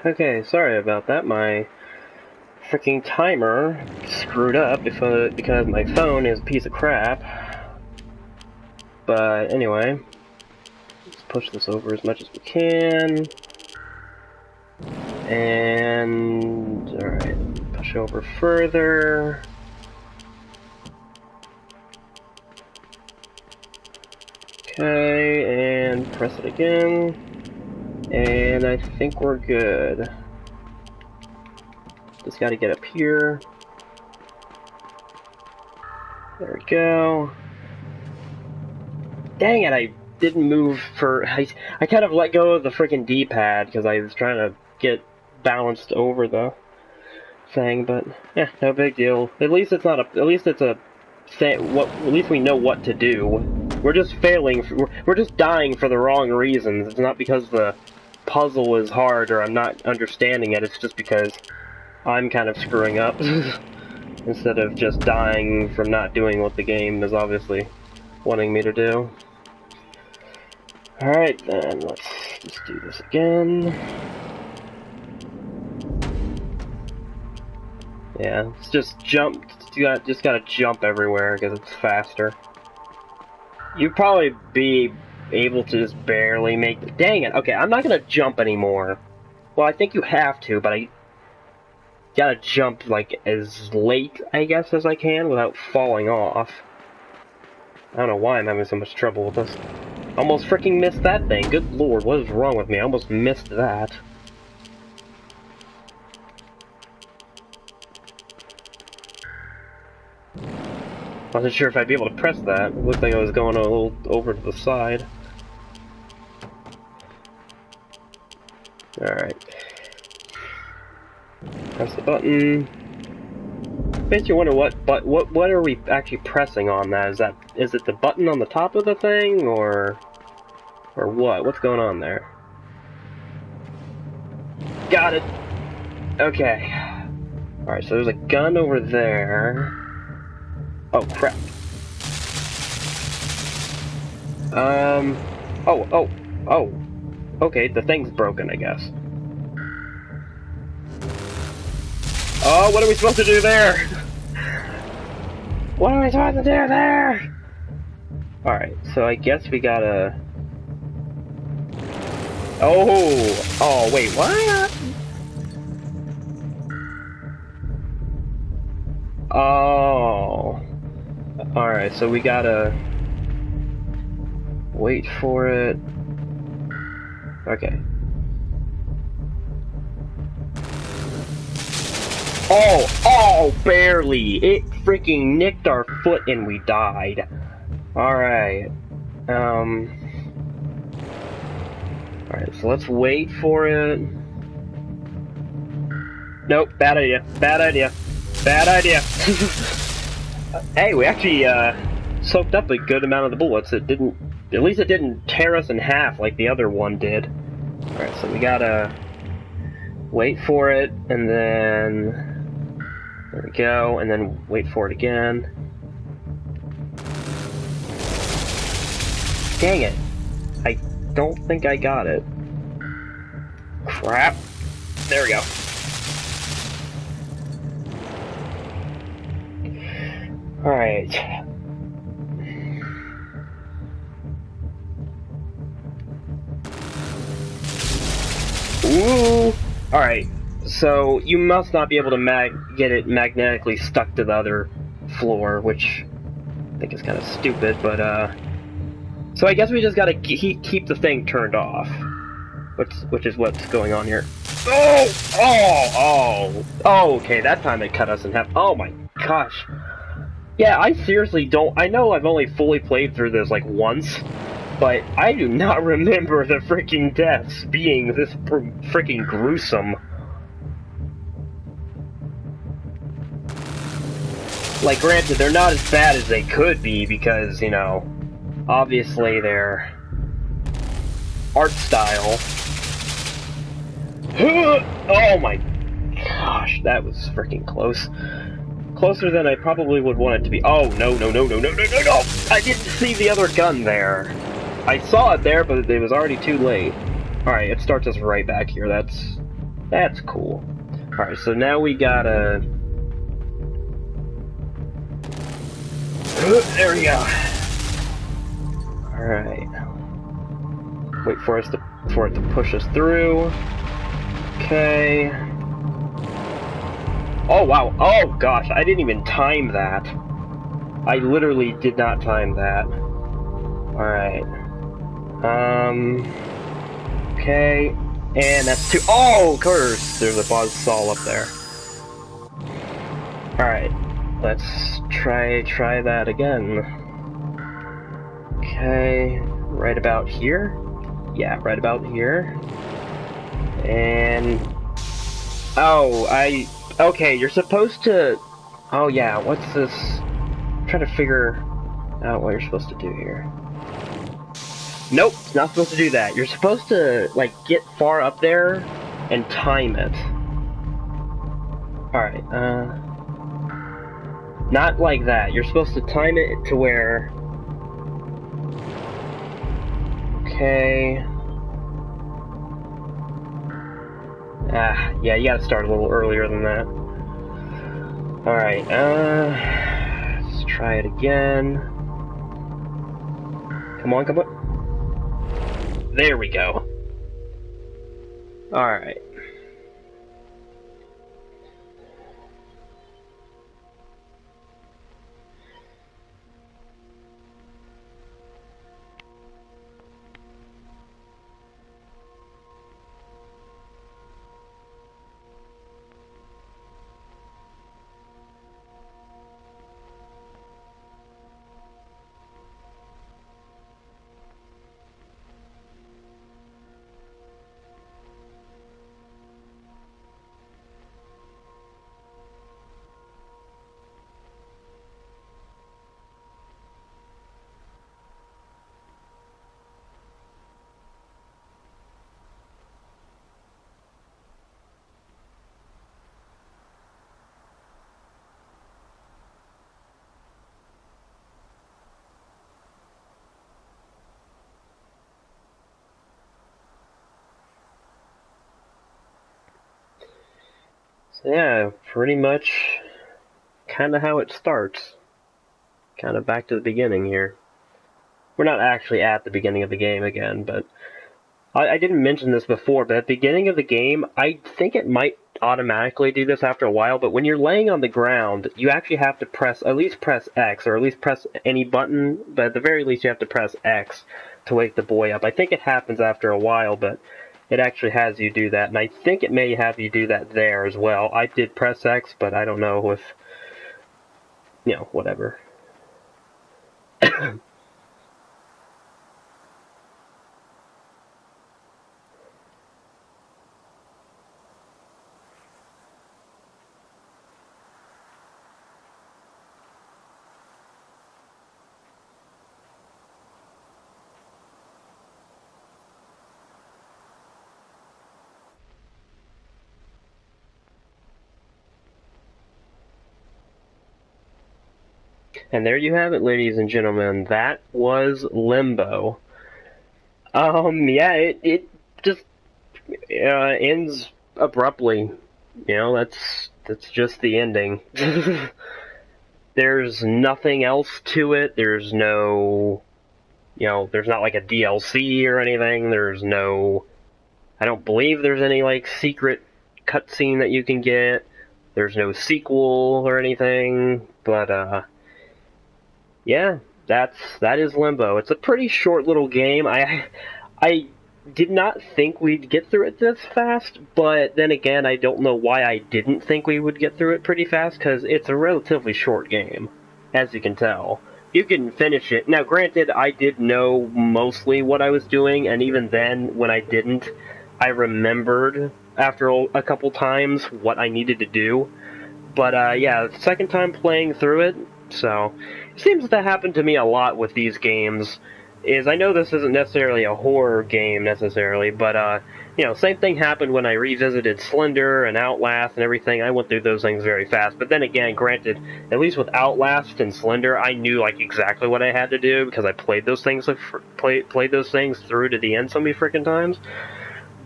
Okay, sorry about that. My freaking timer screwed up because my phone is a piece of crap. But anyway, let's push this over as much as we can. And alright, push over further. Okay, and press it again. And I think we're good. Just gotta get up here. There we go. Dang it, I didn't move for... I kind of let go of the freaking D-pad because I was trying to get balanced over the thing, but yeah, no big deal. At least it's not a... At least it's a... At least we know what to do. We're just failing... We're just dying for the wrong reasons. It's not because the puzzle is hard or I'm not understanding it, it's just because I'm kind of screwing up instead of just dying from not doing what the game is obviously wanting me to do. Alright then, let's just do this again. Yeah, it's just jump, just gotta jump everywhere because it's faster. You'd probably be able to just barely make the... Dang it! Okay, I'm not gonna jump anymore. Well, I think you have to, but I gotta jump, like, as late, I guess, as I can without falling off. I don't know why I'm having so much trouble with this. Almost freaking missed that thing. Good lord, what is wrong with me? I almost missed that. Wasn't sure if I'd be able to press that. It looked like I was going a little over to the side. Alright. Press the button. Makes you wonder what are we actually pressing on that? Is it the button on the top of the thing or what? What's going on there? Got it! Okay. Alright, so there's a gun over there. Oh crap. Oh. Okay, the thing's broken, I guess. Oh, what are we supposed to do there? What are we supposed to do there? Alright, so I guess we gotta... Oh, wait, what? Oh. Alright, so we gotta... wait for it. Okay. Oh, barely! It freaking nicked our foot and we died. Alright. Alright, so let's wait for it. Nope, bad idea. Bad idea. Bad idea. Hey, we actually, soaked up a good amount of the bullets. It didn't... At least it didn't tear us in half like the other one did. Alright, so we gotta... wait for it, and then... There we go, and then wait for it again. Dang it! I don't think I got it. Crap! There we go. Alright. Ooh! Alright, so you must not be able to get it magnetically stuck to the other floor, which I think is kind of stupid, but so I guess we just gotta keep the thing turned off, which is what's going on here. Oh, okay, that time it cut us in half. Oh my gosh. Yeah, I seriously don't... I know I've only fully played through this, like, once, but I do not remember the freaking deaths being this freaking gruesome. Like, granted, they're not as bad as they could be because, you know, obviously their art style... Oh my gosh, that was freaking close. Closer than I probably would want it to be. Oh, no. I didn't see the other gun there. I saw it there, but it was already too late. Alright, it starts us right back here. That's That's cool. Alright, so now we gotta... There we go. Alright. Wait for it to push us through. Okay. Oh wow. Oh gosh, I didn't even time that. I literally did not time that. Alright. Okay. And that's two. Oh, of course! There's a buzzsaw up there. Alright. Let's try that again. Okay. Right about here? Yeah, right about here. And... Oh, okay, you're supposed to... Oh yeah, what's this? I'm trying to figure out what you're supposed to do here. Nope, it's not supposed to do that. You're supposed to, like, get far up there and time it. Alright, not like that. You're supposed to time it to where... Okay... yeah, you gotta start a little earlier than that. Alright, let's try it again. Come on, come on. There we go. Alright. So yeah, pretty much kinda how it starts. Kinda back to the beginning here. We're not actually at the beginning of the game again, but I didn't mention this before, but at the beginning of the game, I think it might automatically do this after a while, but when you're laying on the ground, you actually have to at least press X, or at least press any button, but at the very least you have to press X to wake the boy up. I think it happens after a while, but it actually has you do that, and I think it may have you do that there as well. I did press X, but I don't know if, you know, whatever. And there you have it, ladies and gentlemen. That was Limbo. Yeah, it just ends abruptly. You know, that's just the ending. There's nothing else to it. There's no, there's not like a DLC or anything. I don't believe there's any like secret cutscene that you can get. There's no sequel or anything, but yeah, that is Limbo. It's a pretty short little game. I did not think we'd get through it this fast, but then again, I don't know why I didn't think we would get through it pretty fast, because it's a relatively short game, as you can tell. You can finish it. Now, granted, I did know mostly what I was doing, and even then, when I didn't, I remembered after a couple times what I needed to do. But yeah, second time playing through it, so it seems to happen to me a lot with these games. I know this isn't necessarily a horror game necessarily, but same thing happened when I revisited Slender and Outlast and everything. I went through those things very fast. But then again, granted, at least with Outlast and Slender, I knew like exactly what I had to do because I played those things played those things through to the end so many freaking times.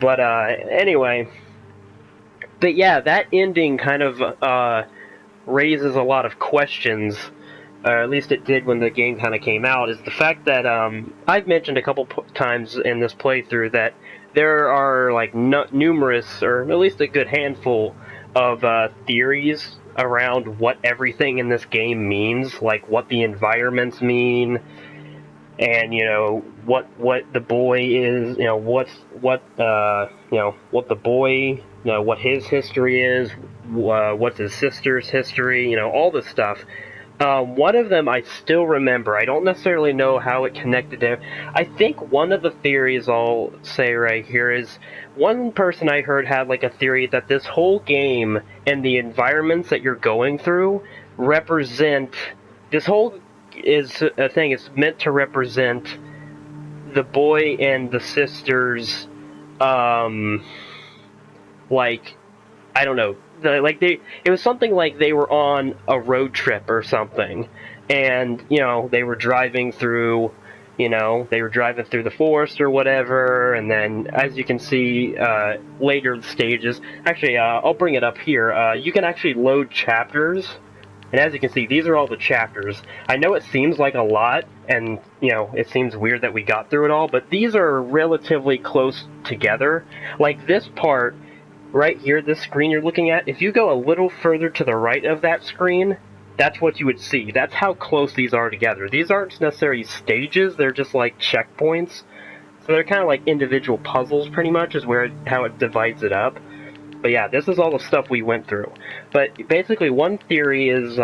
But anyway, But yeah, that ending kind of raises a lot of questions, or at least it did when the game kind of came out, is the fact that I've mentioned a couple times in this playthrough that there are like numerous, or at least a good handful of theories around what everything in this game means, like what the environments mean, and what the boy is, what the boy, what his history is, what's his sister's history, all this stuff. One of them I still remember. I don't necessarily know how it connected to. I think one of the theories I'll say right here is one person I heard had like a theory that this whole game and the environments that you're going through represent this whole is a thing. It's meant to represent the boy and the sisters, like, I don't know, it was something like they were on a road trip or something, and they were driving through, the forest or whatever, and then as you can see later stages, actually I'll bring it up here. You can actually load chapters. And as you can see, these are all the chapters. I know it seems like a lot, and, it seems weird that we got through it all, but these are relatively close together. Like, this part, right here, this screen you're looking at, if you go a little further to the right of that screen, that's what you would see. That's how close these are together. These aren't necessarily stages, they're just like checkpoints. So they're kind of like individual puzzles, pretty much, is how it divides it up. But yeah, this is all the stuff we went through. But basically, one theory is,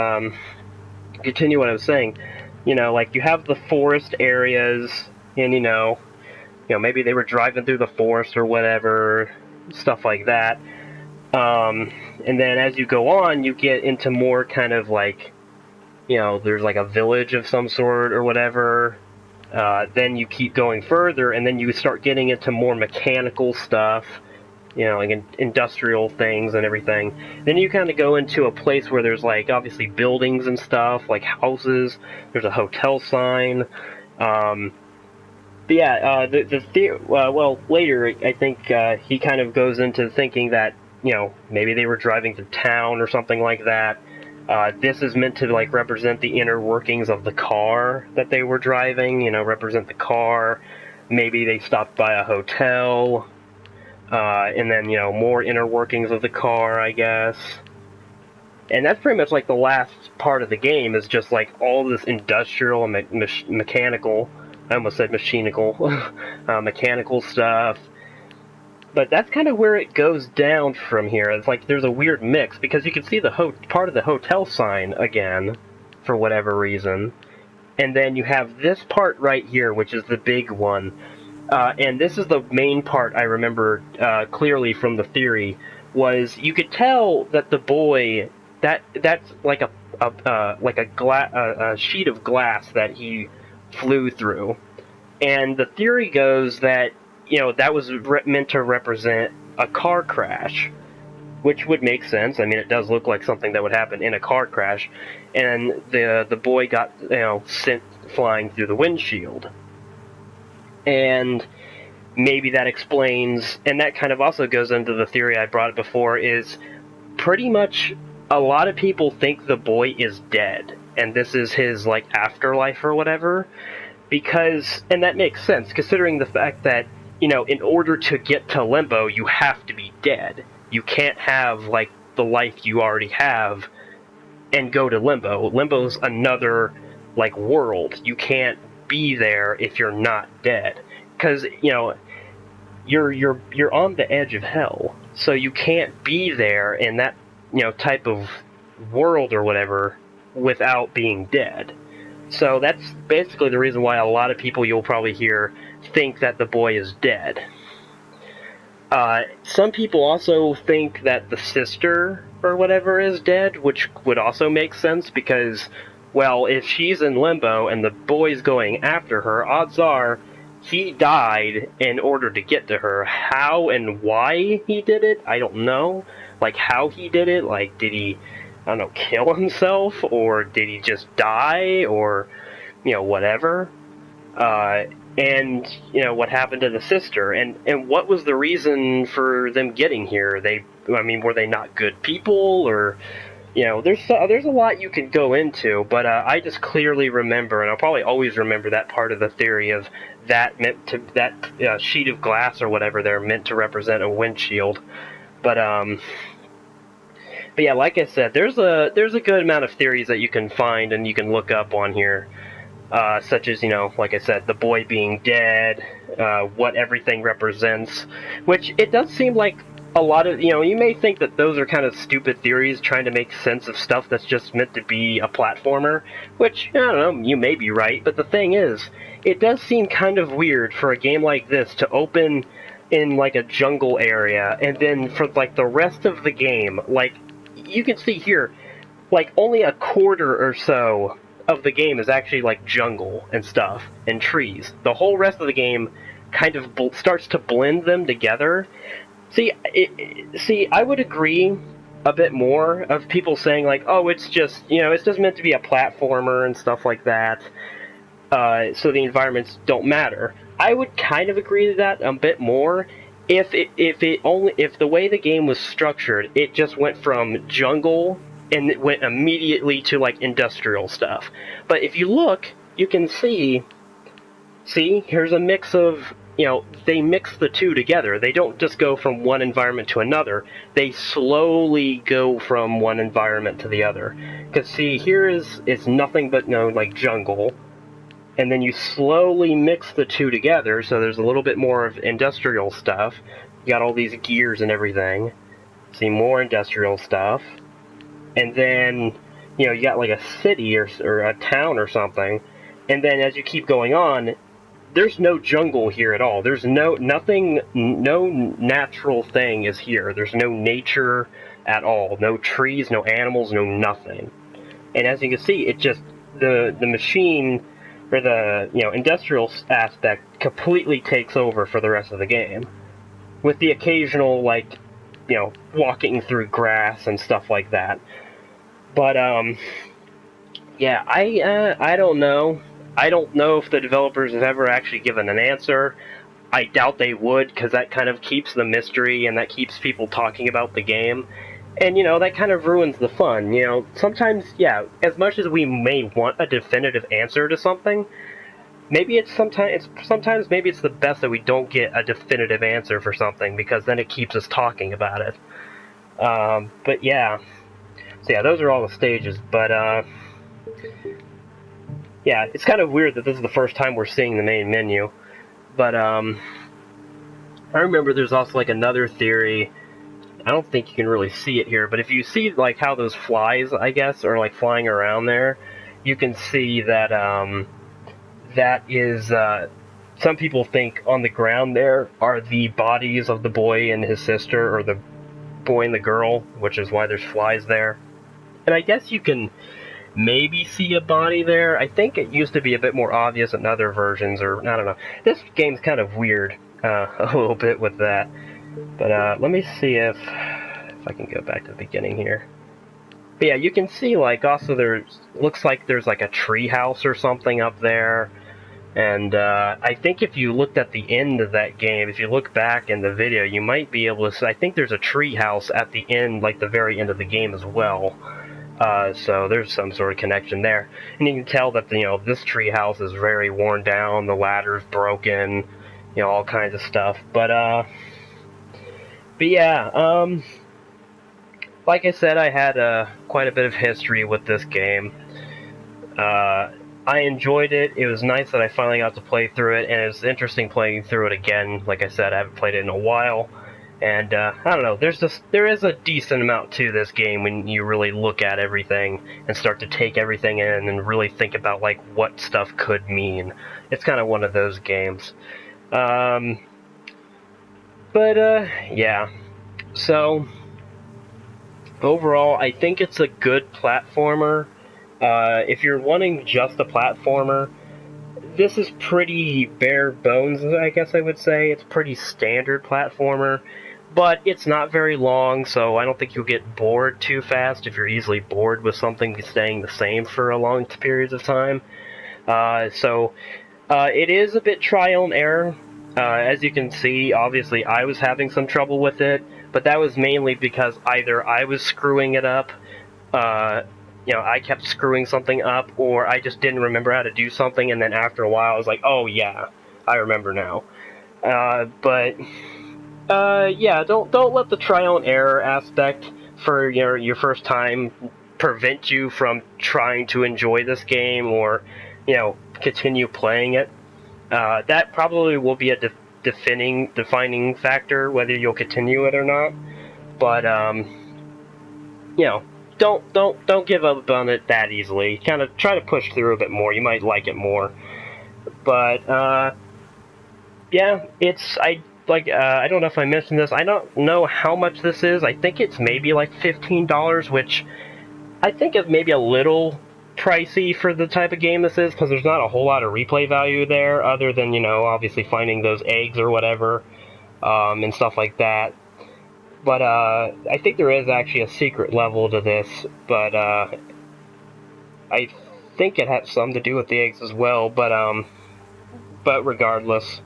continue what I was saying, like you have the forest areas, and maybe they were driving through the forest or whatever, stuff like that. And then as you go on, you get into more kind of like, there's like a village of some sort or whatever. Then you keep going further, and then you start getting into more mechanical stuff. Like industrial things and everything. Then you kind of go into a place where there's, like, obviously buildings and stuff, like houses. There's a hotel sign. But yeah, later, I think he kind of goes into thinking that, maybe they were driving through town or something like that. This is meant to, like, represent the inner workings of the car that they were driving, represent the car. Maybe they stopped by a hotel. And then, more inner workings of the car, I guess. And that's pretty much like the last part of the game, is just like all this industrial and mechanical, I almost said machinical, mechanical stuff. But that's kind of where it goes down from here. It's like there's a weird mix, because you can see the part of the hotel sign again, for whatever reason. And then you have this part right here, which is the big one. And this is the main part I remember clearly from the theory, was you could tell that the boy, that's like a sheet of glass that he flew through. And the theory goes that, that was meant to represent a car crash, which would make sense. I mean, it does look like something that would happen in a car crash. And the boy got, sent flying through the windshield. And maybe that explains, and that kind of also goes into the theory I brought up before, is pretty much a lot of people think the boy is dead, and this is his, like, afterlife or whatever, because, and that makes sense, considering the fact that, in order to get to Limbo, you have to be dead. You can't have, like, the life you already have and go to Limbo. Limbo's another, like, world. You can't be there if you're not dead, because you're on the edge of hell, so you can't be there in that type of world or whatever without being dead. So that's basically the reason why a lot of people you'll probably hear think that the boy is dead. Some people also think that the sister or whatever is dead, which would also make sense, because, well, if she's in Limbo and the boy's going after her, odds are he died in order to get to her. How and why he did it, I don't know. Like, how he did it, like, did he, I don't know, kill himself, or did he just die, or, whatever. And, what happened to the sister, and what was the reason for them getting here? They I mean, were they not good people, or there's a lot you can go into, but I just clearly remember, and I'll probably always remember that part of the theory of that sheet of glass or whatever they're meant to represent a windshield. But yeah, like I said, there's a good amount of theories that you can find and you can look up on here, such as like I said, the boy being dead, what everything represents, which it does seem like a lot of you may think that those are kind of stupid theories trying to make sense of stuff that's just meant to be a platformer, which I don't know, you may be right, but the thing is, it does seem kind of weird for a game like this to open in like a jungle area, and then for like the rest of the game, like you can see here, like only a quarter or so of the game is actually like jungle and stuff and trees. The whole rest of the game kind of starts to blend them together. See, I would agree a bit more of people saying like, oh, it's just meant to be a platformer and stuff like that, so the environments don't matter. I would kind of agree to that a bit more if the way the game was structured, it just went from jungle and it went immediately to like industrial stuff. But if you look, you can see here's a mix of, they mix the two together. They don't just go from one environment to another. They slowly go from one environment to the other. Because see, here it's nothing but like jungle. And then you slowly mix the two together, so there's a little bit more of industrial stuff. You got all these gears and everything. See, more industrial stuff. And then, you got like a city or a town or something. And then as you keep going on, there's no jungle here at all. There's no natural thing is here. There's no nature at all. No trees, no animals, no nothing. And as you can see, it just, the machine, or the industrial aspect completely takes over for the rest of the game, with the occasional walking through grass and stuff like that. But yeah, I don't know. I don't know if the developers have ever actually given an answer. I doubt they would, because that kind of keeps the mystery and that keeps people talking about the game. And, that kind of ruins the fun. Sometimes, yeah, as much as we may want a definitive answer to something, sometimes maybe it's the best that we don't get a definitive answer for something, because then it keeps us talking about it. But yeah. So yeah, those are all the stages, but, yeah, it's kind of weird that this is the first time we're seeing the main menu. But, I remember there's also, another theory. I don't think you can really see it here, but if you see, how those flies, I guess, are, flying around there, you can see that, that is, some people think on the ground there are the bodies of the boy and his sister, or the boy and the girl, which is why there's flies there. And I guess you can maybe see a body there. I think it used to be a bit more obvious in other versions, or I don't know. This game's kind of weird, a little bit with that. But let me see if I can go back to the beginning here. But yeah, you can see also looks like there's a tree house or something up there. And I think if you looked at the end of that game, if you look back in the video, you might be able to see, I think there's a tree house at the end, the very end of the game as well. So there's some sort of connection there. And you can tell that, this tree house is very worn down, the ladder's broken, all kinds of stuff. But yeah, like I said, I had quite a bit of history with this game. I enjoyed it. It was nice that I finally got to play through it, and it was interesting playing through it again. Like I said, I haven't played it in a while. And, I don't know, there is a decent amount to this game when you really look at everything and start to take everything in and really think about, what stuff could mean. It's kind of one of those games. Yeah. So, overall, I think it's a good platformer. If you're wanting just a platformer, this is pretty bare bones, I guess I would say. It's pretty standard platformer, but it's not very long, so I don't think you'll get bored too fast if you're easily bored with something staying the same for a long periods of time. It is a bit trial and error. As you can see, obviously I was having some trouble with it, but that was mainly because either I was screwing it up, uh, I kept screwing something up, or I just didn't remember how to do something, and then after a while I was like, oh yeah, I remember now. Yeah, don't let the trial and error aspect for your first time prevent you from trying to enjoy this game or continue playing it. That probably will be a defining factor whether you'll continue it or not. But you know, don't give up on it that easily. Kind of try to push through a bit more. You might like it more. But yeah, I don't know if I mentioned this. I don't know how much this is. I think it's maybe like $15, which I think is maybe a little pricey for the type of game this is, because there's not a whole lot of replay value there, other than obviously finding those eggs or whatever, and stuff like that. But I think there is actually a secret level to this, but I think it has something to do with the eggs as well. But regardless.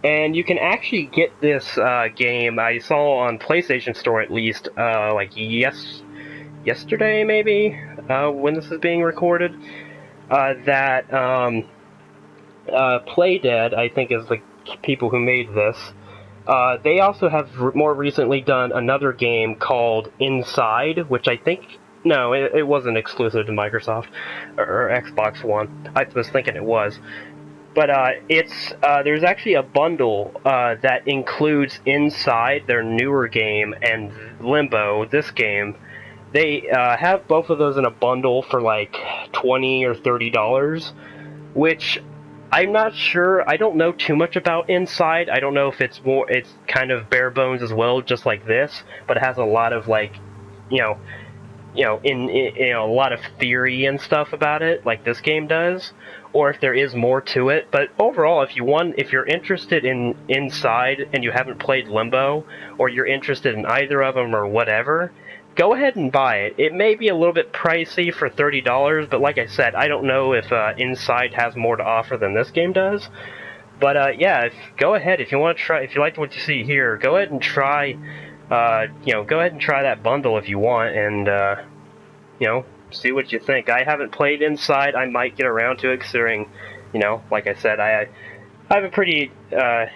And you can actually get this game, I saw on PlayStation Store at least, yesterday maybe, when this is being recorded, that Playdead, I think is the people who made this, they also have more recently done another game called Inside, which I think, no, it wasn't exclusive to Microsoft or Xbox One. I was thinking it was. But there's actually a bundle that includes Inside, their newer game, and Limbo, this game. They have both of those in a bundle for like $20 or $30, which I'm not sure. I don't know too much about Inside. I don't know if it's kind of bare bones as well, just like this, but it has a lot of a lot of theory and stuff about it, like this game does, or if there is more to it. But overall, if you're interested in Inside and you haven't played Limbo, or you're interested in either of them or whatever, go ahead and buy it. It may be a little bit pricey for $30, but like I said, I don't know if Inside has more to offer than this game does. But yeah, go ahead if you want to try. If you like what you see here, go ahead and try. Go ahead and try that bundle if you want, and see what you think. I haven't played Inside. I might get around to it, considering, like I said, I have a pretty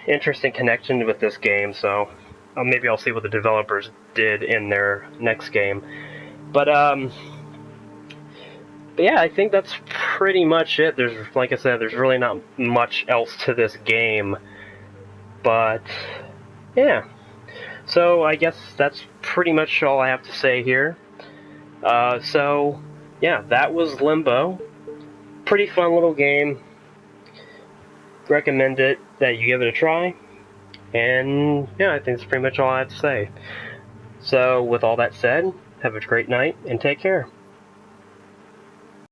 interesting connection with this game. So maybe I'll see what the developers did in their next game. But yeah, I think that's pretty much it. Like I said, there's really not much else to this game. But yeah. So I guess that's pretty much all I have to say here. So yeah, that was Limbo. Pretty fun little game. Recommend it that you give it a try. And yeah, I think that's pretty much all I have to say. So with all that said, have a great night and take care.